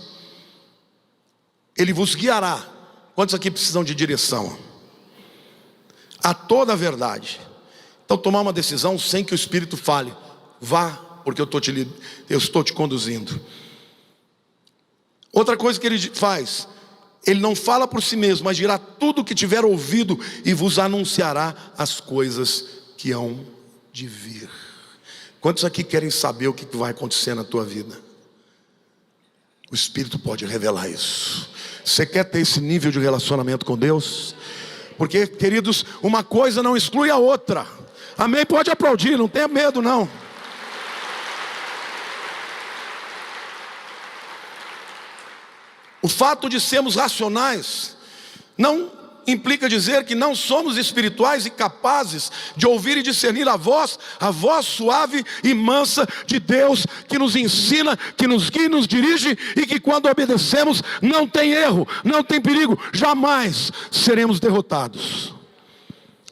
ele vos guiará. Quantos aqui precisam de direção? A toda a verdade. Então tomar uma decisão sem que o Espírito fale: vá, porque eu estou te conduzindo. Outra coisa que ele faz: ele não fala por si mesmo, mas dirá tudo o que tiver ouvido e vos anunciará as coisas que hão de vir. Quantos aqui querem saber o que vai acontecer na tua vida? O Espírito pode revelar isso. Você quer ter esse nível de relacionamento com Deus? Porque, queridos, uma coisa não exclui a outra. Amém? Pode aplaudir, não tenha medo não. O fato de sermos racionais não implica dizer que não somos espirituais e capazes de ouvir e discernir a voz suave e mansa de Deus, que nos ensina, que nos guia e nos dirige, e que quando obedecemos não tem erro, não tem perigo, jamais seremos derrotados,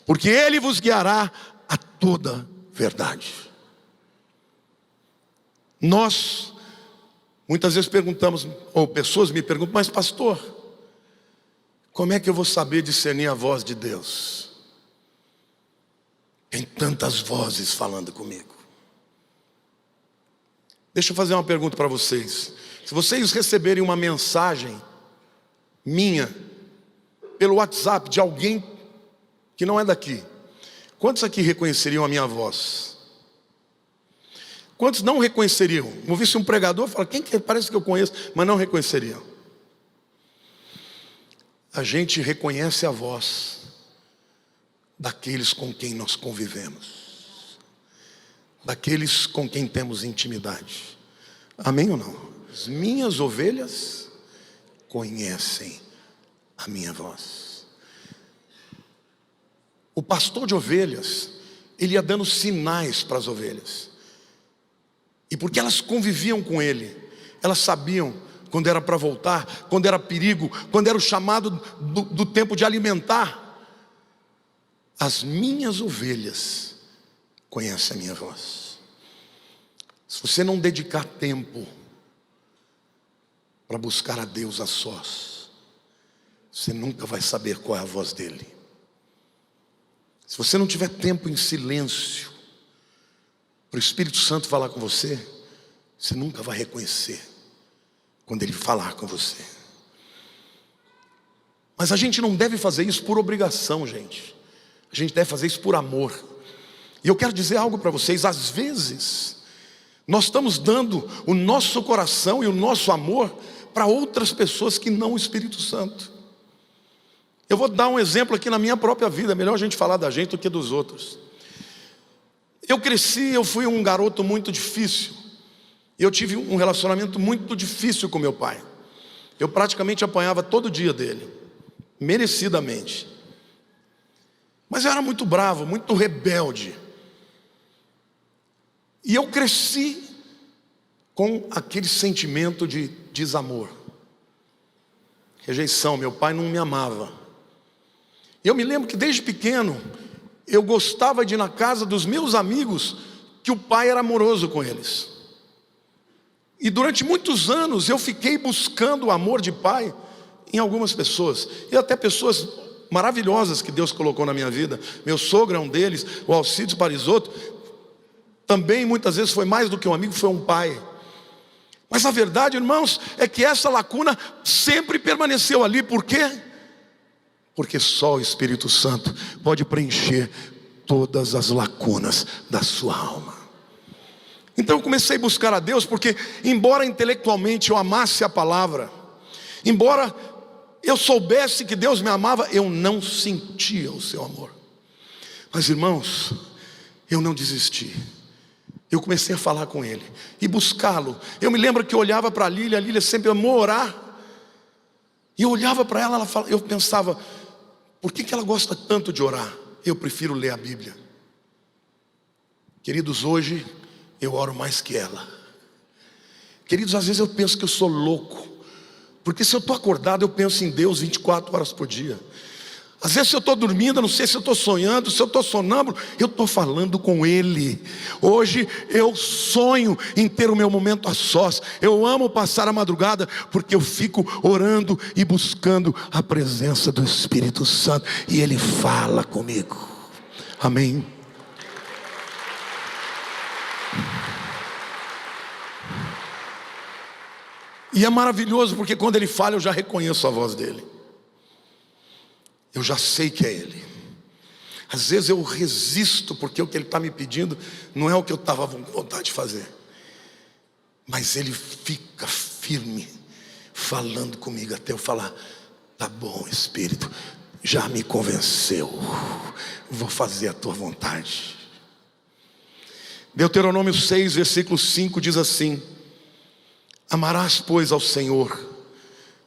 porque Ele vos guiará a toda verdade. Nós muitas vezes perguntamos, ou pessoas me perguntam: mas pastor, como é que eu vou saber discernir a voz de Deus? Tem tantas vozes falando comigo. Deixa eu fazer uma pergunta para vocês. Se vocês receberem uma mensagem minha pelo WhatsApp de alguém que não é daqui, quantos aqui reconheceriam a minha voz? Quantos não reconheceriam? Ouvisse um pregador falar: quem que parece que eu conheço, mas não reconheceriam. A gente reconhece a voz daqueles com quem nós convivemos, daqueles com quem temos intimidade. Amém ou não? As minhas ovelhas conhecem a minha voz. O pastor de ovelhas, ele ia dando sinais para as ovelhas. E porque elas conviviam com ele, elas sabiam quando era para voltar, quando era perigo, quando era o chamado do tempo de alimentar. As minhas ovelhas conhecem a minha voz. Se você não dedicar tempo para buscar a Deus a sós, você nunca vai saber qual é a voz dele. Se você não tiver tempo em silêncio para o Espírito Santo falar com você, você nunca vai reconhecer quando Ele falar com você. Mas a gente não deve fazer isso por obrigação, gente. A gente deve fazer isso por amor. E eu quero dizer algo para vocês. Às vezes nós estamos dando o nosso coração e o nosso amor para outras pessoas que não o Espírito Santo. Eu vou dar um exemplo aqui na minha própria vida. É melhor a gente falar da gente do que dos outros. Eu cresci, eu fui um garoto muito difícil. Eu tive um relacionamento muito difícil com meu pai. Eu praticamente apanhava todo dia dele, merecidamente. Mas eu era muito bravo, muito rebelde. E eu cresci com aquele sentimento de desamor, rejeição. Meu pai não me amava. Eu me lembro que desde pequeno eu gostava de ir na casa dos meus amigos, que o pai era amoroso com eles. E durante muitos anos eu fiquei buscando o amor de pai em algumas pessoas, e até pessoas maravilhosas que Deus colocou na minha vida. Meu sogro é um deles, o Alcides Parisotto. Também muitas vezes foi mais do que um amigo, foi um pai. Mas a verdade, irmãos, é que essa lacuna sempre permaneceu ali. Por quê? Porque só o Espírito Santo pode preencher todas as lacunas da sua alma. Então eu comecei a buscar a Deus, porque embora intelectualmente eu amasse a palavra, embora eu soubesse que Deus me amava, eu não sentia o seu amor. Mas irmãos, eu não desisti. Eu comecei a falar com Ele e buscá-lo. Eu me lembro que eu olhava para a Lília sempre amou orar. E eu olhava para ela, eu pensava, por que ela gosta tanto de orar? Eu prefiro ler a Bíblia. Queridos, hoje eu oro mais que ela. Queridos, às vezes eu penso que eu sou louco, porque se eu estou acordado eu penso em Deus 24 horas por dia. Às vezes se eu estou dormindo, eu não sei se eu estou sonhando, se eu estou sonâmbulo, eu estou falando com Ele. Hoje eu sonho em ter o meu momento a sós. Eu amo passar a madrugada, porque eu fico orando e buscando a presença do Espírito Santo, e Ele fala comigo. Amém. E é maravilhoso, porque quando Ele fala eu já reconheço a voz dEle. Eu já sei que é Ele. Às vezes eu resisto, porque o que Ele está me pedindo não é o que eu estava com vontade de fazer. Mas Ele fica firme, falando comigo, até eu falar, tá bom, Espírito, já me convenceu, vou fazer a tua vontade. Deuteronômio 6, versículo 5 diz assim: amarás, pois, ao Senhor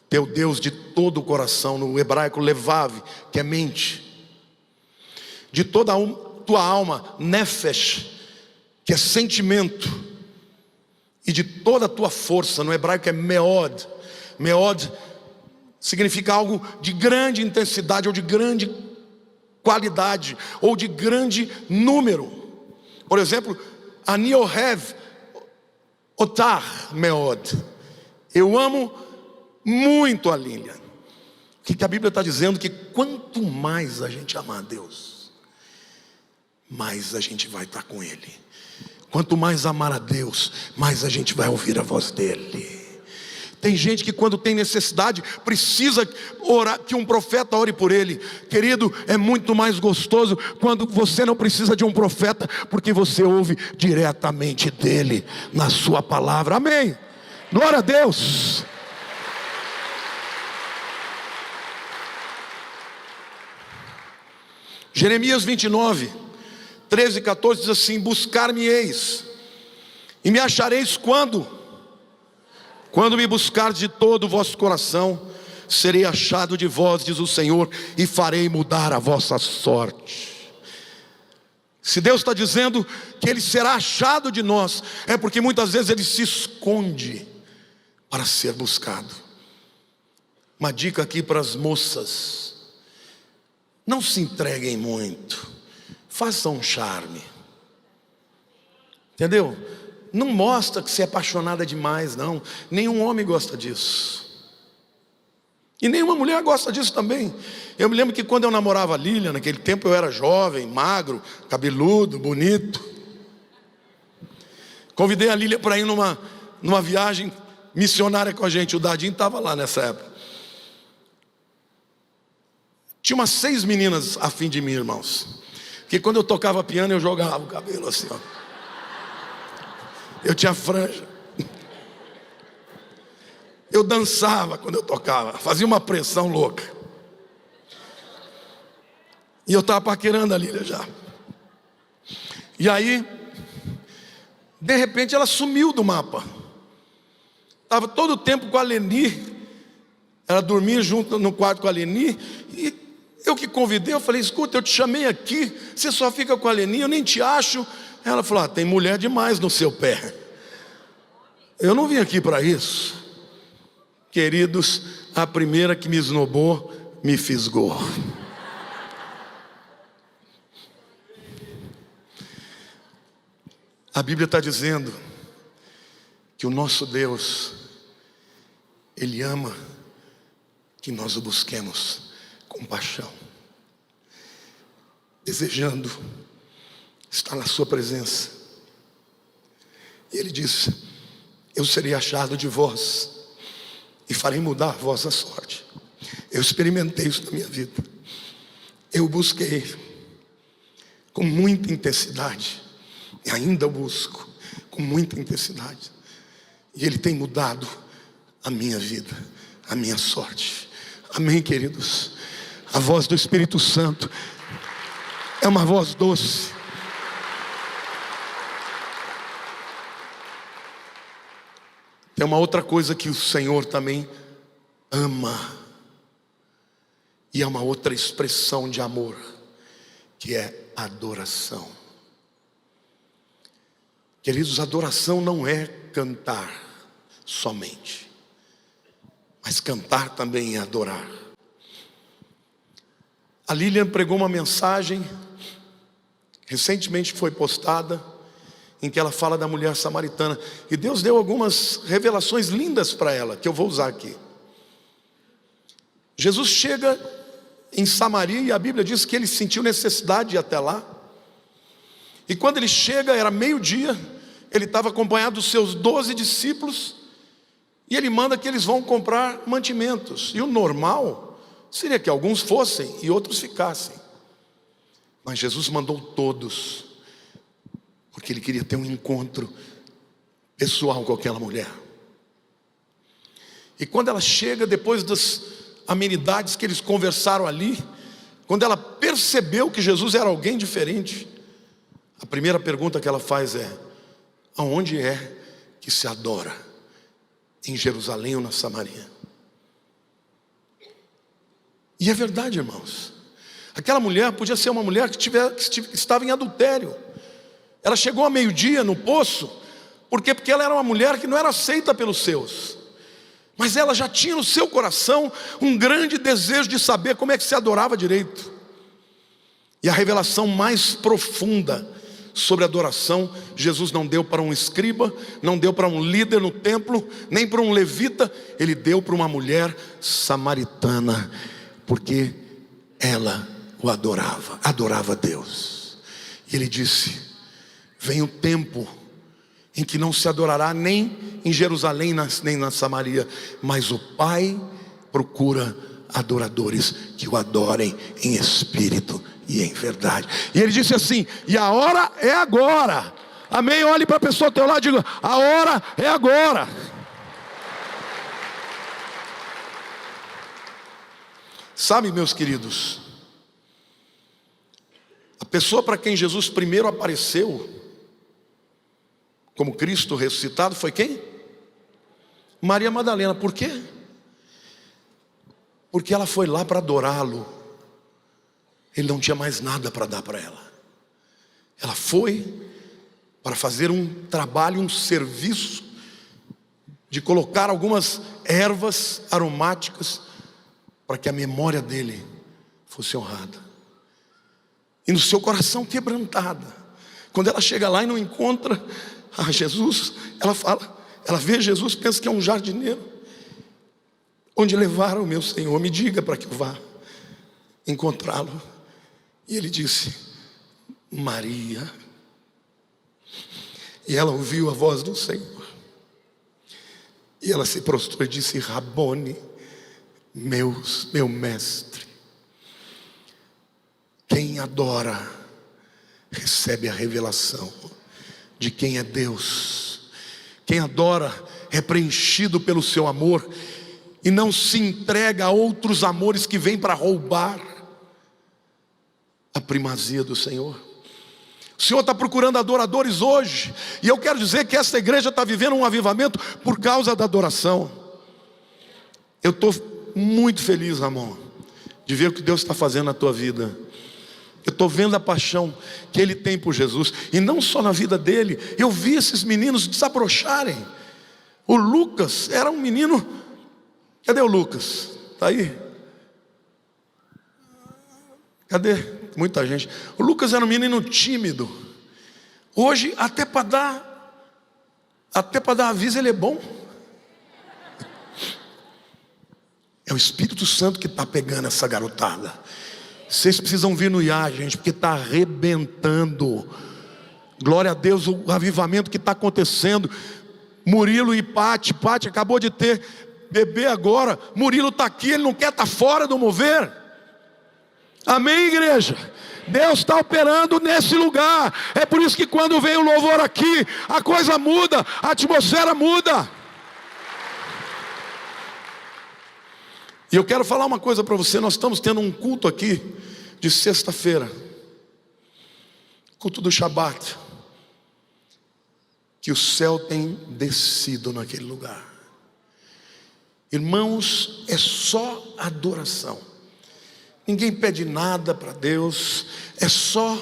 teu Deus de todo o coração, no hebraico levav, que é mente, de toda a tua alma, nefesh, que é sentimento, e de toda a tua força, no hebraico é meod. Meod significa algo de grande intensidade, ou de grande qualidade, ou de grande número. Por exemplo, ani ohev otar meod, eu amo muito a Lília. O que a Bíblia está dizendo? Que quanto mais a gente amar a Deus, mais a gente vai estar com Ele. Quanto mais amar a Deus, mais a gente vai ouvir a voz dEle. Tem gente que quando tem necessidade precisa orar, que um profeta ore por ele. Querido, é muito mais gostoso quando você não precisa de um profeta, porque você ouve diretamente dele na sua palavra. Amém. Glória a Deus. Jeremias 29, 13 e 14 diz assim: buscar-me-eis e me achareis quando me buscardes de todo o vosso coração, serei achado de vós, diz o Senhor, e farei mudar a vossa sorte. Se Deus está dizendo que Ele será achado de nós, é porque muitas vezes Ele se esconde para ser buscado. Uma dica aqui para as moças: não se entreguem muito, façam um charme, entendeu? Não mostra que você é apaixonada demais, não. Nenhum homem gosta disso. E nenhuma mulher gosta disso também. Eu me lembro que quando eu namorava a Lília, naquele tempo eu era jovem, magro, cabeludo, bonito. Convidei a Lília para ir numa viagem missionária com a gente. O Dadinho estava lá nessa época. Tinha umas 6 meninas a fim de mim, irmãos. Porque quando eu tocava piano eu jogava o cabelo assim, ó. Eu tinha franja. Eu dançava quando eu tocava, fazia uma pressão louca. E eu estava paquerando a Lília já. E aí, de repente ela sumiu do mapa. Estava todo o tempo com a Leni. Ela dormia junto no quarto com a Leni. E eu que convidei, eu falei, escuta, eu te chamei aqui, você só fica com a Leni, eu nem te acho. Ela falou, tem mulher demais no seu pé. Eu não vim aqui para isso. Queridos, a primeira que me esnobou, me fisgou. A Bíblia está dizendo que o nosso Deus, Ele ama que nós o busquemos com paixão, desejando estar na sua presença. E Ele disse, eu serei achado de vós e farei mudar a vossa sorte. Eu experimentei isso na minha vida. Eu busquei com muita intensidade, e ainda busco com muita intensidade. E Ele tem mudado a minha vida, a minha sorte. Amém, queridos? A voz do Espírito Santo é uma voz doce. Tem uma outra coisa que o Senhor também ama. E é uma outra expressão de amor, que é adoração. Queridos, adoração não é cantar somente, mas cantar também é adorar. A Lilian pregou uma mensagem, recentemente foi postada, em que ela fala da mulher samaritana. E Deus deu algumas revelações lindas para ela, que eu vou usar aqui. Jesus chega em Samaria e a Bíblia diz que ele sentiu necessidade de ir até lá. E quando ele chega, era meio-dia, ele estava acompanhado dos seus 12 discípulos. E ele manda que eles vão comprar mantimentos. E o normal seria que alguns fossem e outros ficassem. Mas Jesus mandou todos, porque ele queria ter um encontro pessoal com aquela mulher. E quando ela chega, depois das amenidades que eles conversaram ali, quando ela percebeu que Jesus era alguém diferente, a primeira pergunta que ela faz é, aonde é que se adora? Em Jerusalém ou na Samaria? E é verdade, irmãos. Aquela mulher podia ser uma mulher que estava em adultério. Ela chegou a meio-dia no poço, porque ela era uma mulher que não era aceita pelos seus. Mas ela já tinha no seu coração um grande desejo de saber como é que se adorava direito. E a revelação mais profunda sobre adoração, Jesus não deu para um escriba, não deu para um líder no templo, nem para um levita, Ele deu para uma mulher samaritana, porque ela o adorava a Deus. E Ele disse, vem o tempo em que não se adorará nem em Jerusalém, nem na Samaria, mas o Pai procura adoradores que o adorem em espírito e em verdade. E ele disse assim, e a hora é agora. Amém? Olhe para a pessoa ao teu lado e diga, a hora é agora. Sabe, meus queridos, a pessoa para quem Jesus primeiro apareceu como Cristo ressuscitado foi quem? Maria Madalena. Por quê? Porque ela foi lá para adorá-lo. Ele não tinha mais nada para dar para ela. Ela foi para fazer um trabalho, um serviço de colocar algumas ervas aromáticas para que a memória dele fosse honrada. E no seu coração quebrantada, quando ela chega lá e não encontra Jesus, ela vê Jesus, pensa que é um jardineiro. onde levaram o meu Senhor, me diga para que eu vá encontrá-lo. E ele disse: Maria. E ela ouviu a voz do Senhor, e ela se prostrou e disse: Rabone, meu mestre. Quem adora recebe a revelação de quem é Deus. Quem adora é preenchido pelo seu amor e não se entrega a outros amores que vêm para roubar a primazia do Senhor. O Senhor está procurando adoradores hoje, e eu quero dizer que essa igreja está vivendo um avivamento por causa da adoração. Eu estou muito feliz, Ramon, de ver o que Deus está fazendo na tua vida. Eu estou vendo a paixão que ele tem por Jesus, e não só na vida dele. Eu vi esses meninos desabrocharem. O Lucas era um menino. Cadê o Lucas? Está aí? Cadê? Muita gente. O Lucas era um menino tímido. Hoje, até para dar aviso, ele é bom. É o Espírito Santo que está pegando essa garotada. Vocês precisam vir no IAR, gente, porque está arrebentando. Glória a Deus, o avivamento que está acontecendo. Murilo e Pati acabou de ter bebê agora. Murilo está aqui, ele não quer estar fora do mover. Amém, igreja? Deus está operando nesse lugar. É por isso que quando vem o louvor aqui, a coisa muda, a atmosfera muda. E eu quero falar uma coisa para você. Nós estamos tendo um culto aqui de sexta-feira, culto do Shabat, que o céu tem descido naquele lugar. Irmãos, é só adoração. Ninguém pede nada para Deus, é só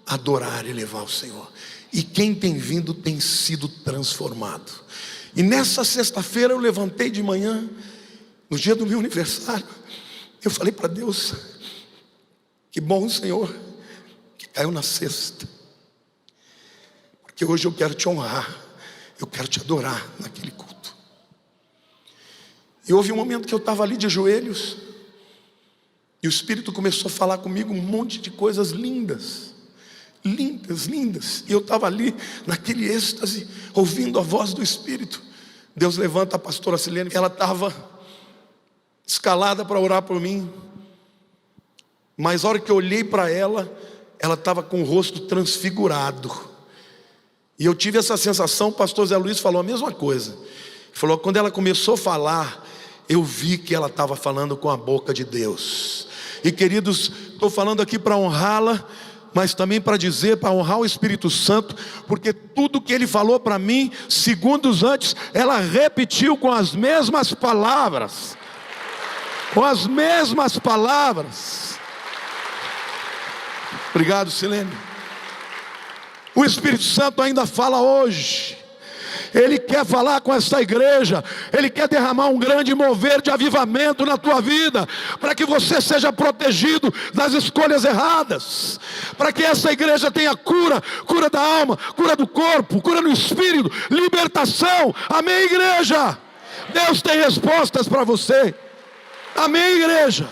adorar e levar o Senhor. E quem tem vindo tem sido transformado. E nessa sexta-feira eu levantei de manhã, no dia do meu aniversário, eu falei para Deus: que bom, Senhor, que caiu na sexta, porque hoje eu quero te honrar, eu quero te adorar naquele culto. E houve um momento que eu estava ali de joelhos, e o Espírito começou a falar comigo um monte de coisas lindas, lindas, lindas. E eu estava ali naquele êxtase, ouvindo a voz do Espírito. Deus levanta a pastora Silene, ela estava escalada para orar por mim, mas a hora que eu olhei para ela, ela estava com o rosto transfigurado. E eu tive essa sensação. O pastor Zé Luiz falou a mesma coisa. Ele falou: quando ela começou a falar, eu vi que ela estava falando com a boca de Deus. E queridos, estou falando aqui para honrá-la, mas também para dizer, para honrar o Espírito Santo, porque tudo que ele falou para mim, segundos antes, ela repetiu com as mesmas palavras. Com as mesmas palavras. Obrigado, Silene. O Espírito Santo ainda fala hoje. Ele quer falar com essa igreja. Ele quer derramar um grande mover de avivamento na tua vida, para que você seja protegido das escolhas erradas, para que essa igreja tenha cura, cura da alma, cura do corpo, cura no espírito, libertação. Amém, igreja? Deus tem respostas para você. Amém, igreja?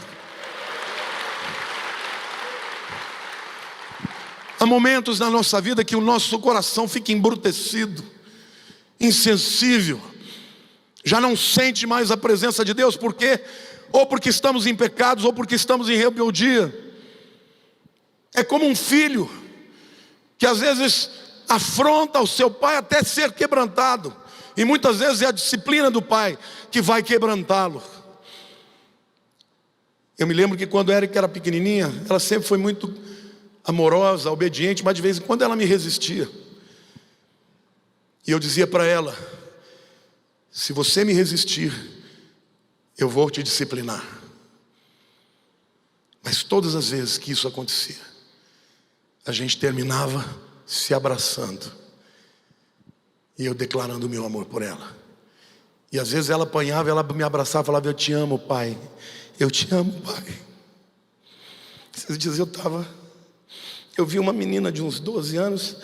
Há momentos na nossa vida que o nosso coração fica embrutecido, insensível, já não sente mais a presença de Deus. Por quê? Ou porque estamos em pecados, ou porque estamos em rebeldia. É como um filho que às vezes afronta o seu pai até ser quebrantado, e muitas vezes é a disciplina do pai que vai quebrantá-lo. Eu me lembro que quando a Erika era pequenininha, ela sempre foi muito amorosa, obediente, mas de vez em quando ela me resistia. E eu dizia para ela: se você me resistir, eu vou te disciplinar. Mas todas as vezes que isso acontecia, a gente terminava se abraçando, e eu declarando o meu amor por ela. E às vezes ela apanhava, ela me abraçava e falava: eu te amo, pai. Eu te amo, pai. Esses dias eu vi uma menina de uns 12 anos,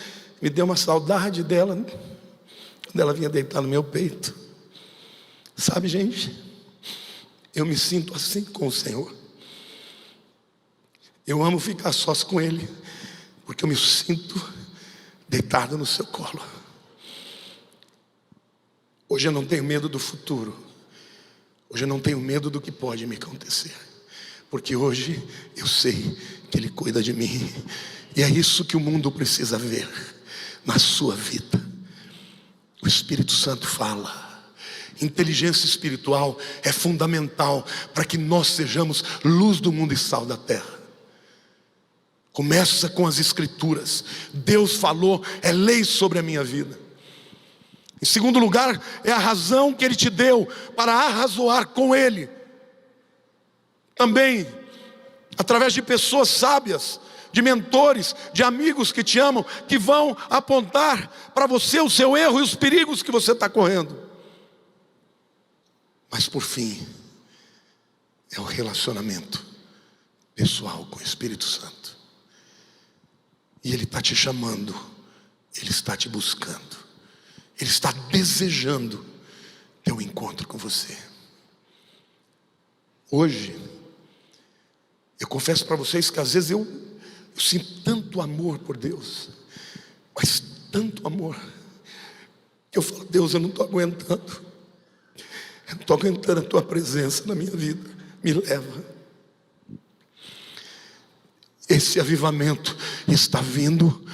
me deu uma saudade dela, quando ela vinha deitar no meu peito. Sabe, gente, Eu me sinto assim com o Senhor. Eu amo ficar sós com Ele, porque eu me sinto deitado no seu colo. Hoje eu não tenho medo do futuro. Hoje eu não tenho medo do que pode me acontecer, porque hoje eu sei que Ele cuida de mim. E é isso que o mundo precisa ver na sua vida. O Espírito Santo fala. Inteligência espiritual é fundamental para que nós sejamos luz do mundo e sal da terra. Começa com as Escrituras. Deus falou, é lei sobre a minha vida. Em segundo lugar, é a razão que Ele te deu para arrazoar com Ele. Também, através de pessoas sábias, de mentores, de amigos que te amam, que vão apontar para você o seu erro e os perigos que você está correndo. Mas por fim, é o relacionamento pessoal com o Espírito Santo. E Ele está te chamando, Ele está te buscando, Ele está desejando ter um encontro com você. Hoje, eu confesso para vocês que às vezes eu sinto tanto amor por Deus, mas tanto amor, que eu falo: Deus, eu não estou aguentando. Eu não estou aguentando a Tua presença na minha vida. Me leva. Esse avivamento está vindo,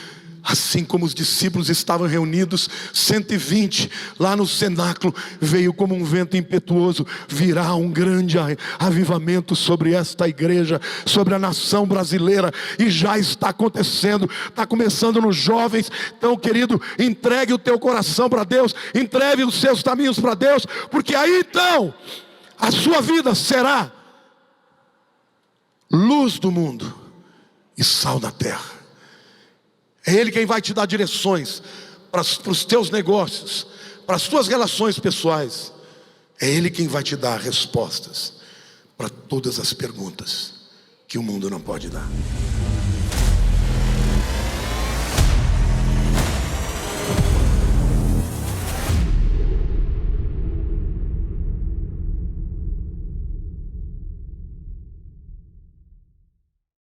assim como os discípulos estavam reunidos, 120 lá no cenáculo, veio como um vento impetuoso. Virá um grande avivamento sobre esta igreja, sobre a nação brasileira, e já está acontecendo, está começando nos jovens. Então, querido, entregue o teu coração para Deus, entregue os seus caminhos para Deus, porque aí então a sua vida será luz do mundo e sal da terra. É Ele quem vai te dar direções para os teus negócios, para as tuas relações pessoais. É Ele quem vai te dar respostas para todas as perguntas que o mundo não pode dar.